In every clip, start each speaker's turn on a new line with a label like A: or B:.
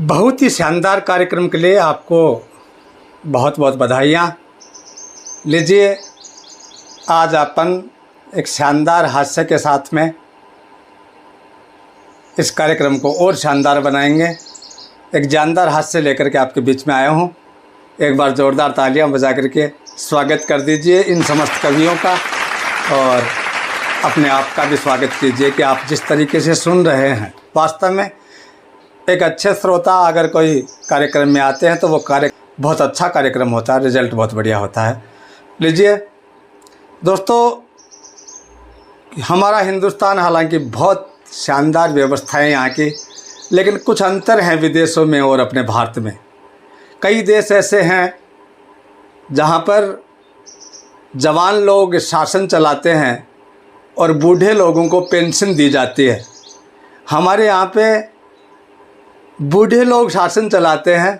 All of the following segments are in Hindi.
A: बहुत ही शानदार कार्यक्रम के लिए आपको बहुत बहुत बधाइयाँ। लीजिए, आज अपन एक शानदार हास्य के साथ में इस कार्यक्रम को और शानदार बनाएंगे। एक जानदार हास्य लेकर के आपके बीच में आया हूँ। एक बार ज़ोरदार तालियां बजा करके स्वागत कर दीजिए इन समस्त कवियों का, और अपने आप का भी स्वागत कीजिए कि आप जिस तरीके से सुन रहे हैं। वास्तव में एक अच्छे श्रोता अगर कोई कार्यक्रम में आते हैं तो वो बहुत अच्छा कार्यक्रम होता है, रिजल्ट बहुत बढ़िया होता है। लीजिए दोस्तों, हमारा हिंदुस्तान हालांकि बहुत शानदार व्यवस्था है यहाँ की, लेकिन कुछ अंतर हैं विदेशों में और अपने भारत में। कई देश ऐसे हैं जहाँ पर जवान लोग शासन चलाते हैं और बूढ़े लोगों को पेंशन दी जाती है। हमारे यहाँ पे बूढ़े लोग शासन चलाते हैं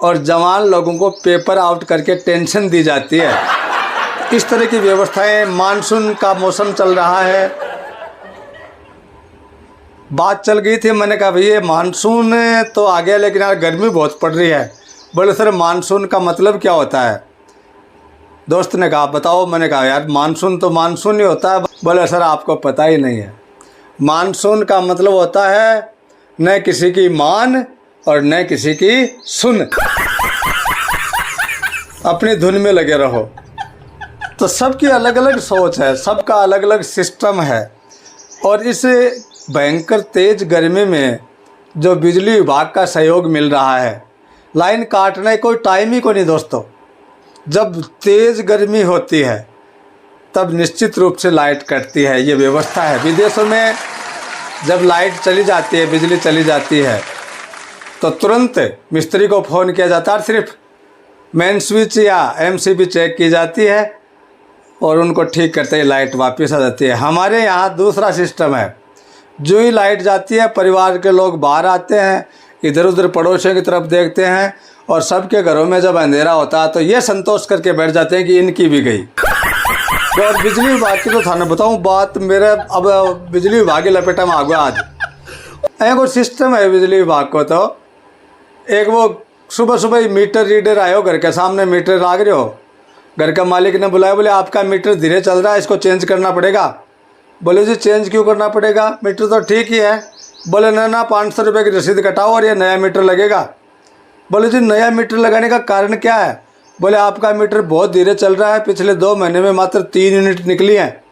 A: और जवान लोगों को पेपर आउट करके टेंशन दी जाती है। इस तरह की व्यवस्थाएं। मानसून का मौसम चल रहा है, बात चल गई थी, मैंने कहा भैया मानसून तो आ गया लेकिन यार गर्मी बहुत पड़ रही है। बोले सर मानसून का मतलब क्या होता है? दोस्त ने कहा बताओ। मैंने कहा यार मानसून तो मानसून ही होता है। बोले सर आपको पता ही नहीं है, मानसून का मतलब होता है न किसी की मान और न किसी की सुन। अपनी धुन में लगे रहो। तो सबकी अलग अलग सोच है, सबका अलग अलग सिस्टम है। और इस भयंकर तेज गर्मी में जो बिजली विभाग का सहयोग मिल रहा है, लाइन काटने कोई टाइम ही को नहीं दोस्तों। जब तेज़ गर्मी होती है तब निश्चित रूप से लाइट कटती है, ये व्यवस्था है। विदेशों में जब लाइट चली जाती है, बिजली चली जाती है, तो तुरंत मिस्त्री को फ़ोन किया जाता है, सिर्फ मेन स्विच या एमसीबी चेक की जाती है और उनको ठीक करते ही लाइट वापस आ जाती है। हमारे यहाँ दूसरा सिस्टम है। जो ही लाइट जाती है परिवार के लोग बाहर आते हैं, इधर उधर पड़ोसियों की तरफ देखते हैं, और सबके घरों में जब अंधेरा होता है तो ये संतोष करके बैठ जाते हैं कि इनकी भी गई। और बिजली विभाग की तो थाने बताऊँ बात, मेरे अब बिजली विभाग की लपेटा में आ गया आज। एक वो सिस्टम है बिजली विभाग को, तो एक वो सुबह सुबह ही मीटर रीडर आयो, घर के सामने मीटर लाग रहे हो, घर का मालिक ने बुलाया, बोले आपका मीटर धीरे चल रहा है, इसको चेंज करना पड़ेगा। बोले जी चेंज क्यों करना पड़ेगा, मीटर तो ठीक ही है। बोले ना 500 रुपये की रसीद कटाओ और ये नया मीटर लगेगा। बोले जी नया मीटर लगाने का कारण क्या है? बोले आपका मीटर बहुत धीरे चल रहा है, पिछले 2 महीने में मात्र 3 यूनिट निकली हैं,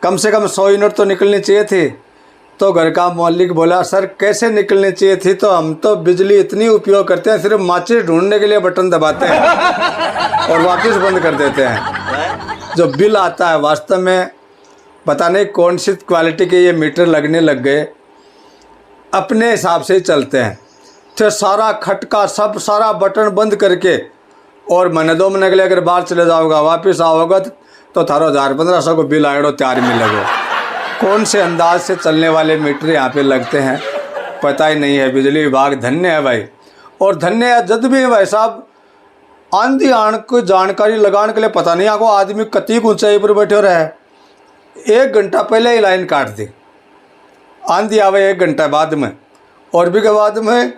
A: कम से कम 100 यूनिट तो निकलनी चाहिए थी। तो घर का मालिक बोला सर कैसे निकलनी चाहिए थी, तो हम तो बिजली इतनी उपयोग करते हैं, सिर्फ माचिस ढूंढने के लिए बटन दबाते हैं और वापस बंद कर देते हैं। जो बिल आता है वास्तव में पता नहीं कौन सी क्वालिटी के ये मीटर लगने लग गए, अपने हिसाब से ही चलते हैं। तो सारा खटका सब सारा बटन बंद करके, और महीने 2 महीने के लिए अगर बाहर चले जाओगा वापस आओगा तो थारो 1000-1500 को बिल आएगा, तैयार मिलेगा। कौन से अंदाज से चलने वाले मीटर यहाँ पे लगते हैं पता ही नहीं है। बिजली विभाग धन्य है भाई, और धन्य है जद भी है भाई साहब। आंधी आन को जानकारी लगाने के लिए पता नहीं आपको आदमी कती ऊंचाई पर बैठे रहे, 1 घंटा पहले ही लाइन काट दी। आंधी आवे 1 घंटा बाद में, और भी के बाद में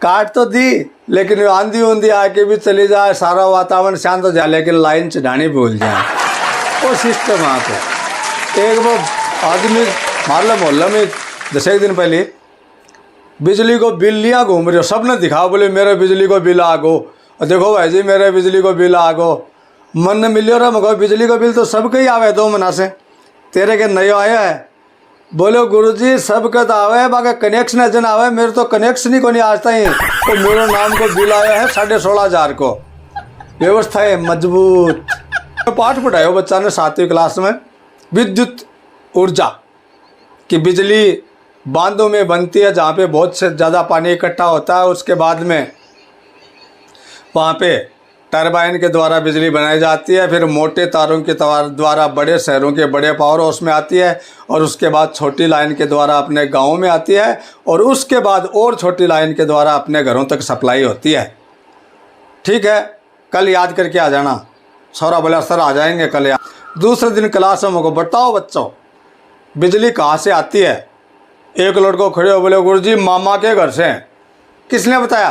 A: काट तो दी, लेकिन आंधी ऊंधी आके भी चली जाए, सारा वातावरण शांत हो जाए, लेकिन लाइन चढ़ानी भूल जाए। वो सिस्टम वहाँ पे एक वो आदमी मारला मोहल्ला में 10 दिन पहले बिजली को बिल लिया घूम रहे हो, सब ने दिखाओ, बोले मेरे बिजली को बिल आ गो, और देखो भाई जी मेरे बिजली को बिल आ गो। मन ने मिलियो रहा मगर बिजली को बिल तो सबके ही आवे 2 महीना से, तेरे के नया आया है। बोलो गुरुजी सबके तो आवे, बाकी कनेक्शन एजेंट आवे, मेरे तो कनेक्शन ही को नहीं आज तक। तो मेरे नाम को बिल आया है 16,500 को। व्यवस्था है मजबूत। पाठ पढ़ायो बच्चा ने 7वीं क्लास में, विद्युत ऊर्जा की बिजली बांधों में बनती है जहाँ पे बहुत से ज़्यादा पानी इकट्ठा होता है। उसके बाद में वहाँ पे टरबाइन के द्वारा बिजली बनाई जाती है, फिर मोटे तारों के द्वारा बड़े शहरों के बड़े पावर हाउस में आती है, और उसके बाद छोटी लाइन के द्वारा अपने गाँव में आती है, और उसके बाद और छोटी लाइन के द्वारा अपने घरों तक सप्लाई होती है। ठीक है, कल याद करके आ जाना। सौरा बोला सर आ जाएंगे कल। दूसरे दिन क्लास में को बताओ बच्चों बिजली कहाँ से आती है? एक लड़को खड़े हो बोले गुरुजी मामा के घर से। किसने बताया?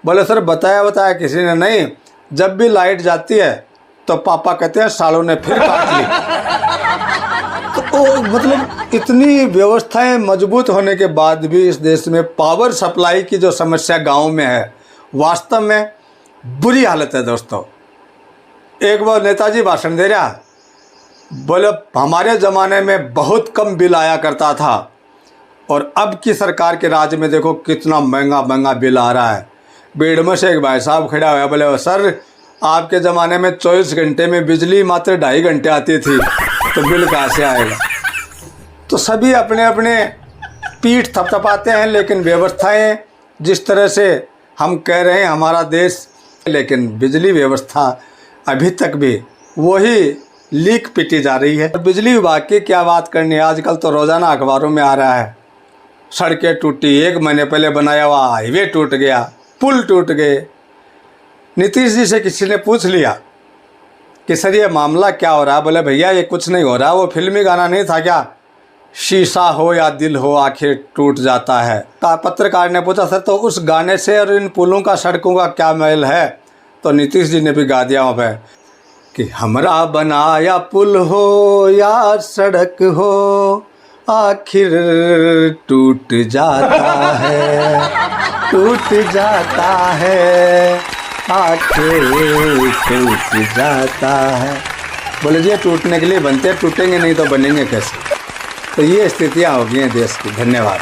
A: बोले सर बताया किसी ने नहीं, जब भी लाइट जाती है तो पापा कहते हैं सालों ने फिर काट ली। तो मतलब इतनी व्यवस्थाएं मजबूत होने के बाद भी इस देश में पावर सप्लाई की जो समस्या गांव में है, वास्तव में बुरी हालत है दोस्तों। एक बार नेताजी भाषण दे रहा, बोले हमारे ज़माने में बहुत कम बिल आया करता था और अब की सरकार के राज में देखो कितना महंगा बिल आ रहा है। भीड़ में से एक भाई साहब खड़ा हुआ, बोले सर आपके ज़माने में 24 घंटे में बिजली मात्र 2.5 घंटे आती थी, तो बिल कहाँ से आएगा? तो सभी अपने अपने पीठ थपथपाते हैं, लेकिन व्यवस्थाएं जिस तरह से हम कह रहे हैं हमारा देश, लेकिन बिजली व्यवस्था अभी तक भी वही लीक पिटी जा रही है। बिजली विभाग की क्या बात करनी है, आजकल तो रोज़ाना अखबारों में आ रहा है सड़कें टूटी, 1 महीने पहले बनाया हुआ हाईवे टूट गया, पुल टूट गए। नीतीश जी से किसी ने पूछ लिया कि सर ये मामला क्या हो रहा है? बोले भैया ये कुछ नहीं हो रहा, वो फिल्मी गाना नहीं था क्या, शीशा हो या दिल हो आखिर टूट जाता है। पत्रकार ने पूछा सर तो उस गाने से और इन पुलों का सड़कों का क्या मेल है? तो नीतीश जी ने भी गा दिया वहाँ पे कि हमरा बनाया पुल हो या सड़क हो आखिर टूट जाता है, टूट जाता है, आखिर टूट जाता है। बोले जी टूटने के लिए बनते, टूटेंगे नहीं तो बनेंगे कैसे? तो ये स्थितियाँ हो गई हैं देश की। धन्यवाद।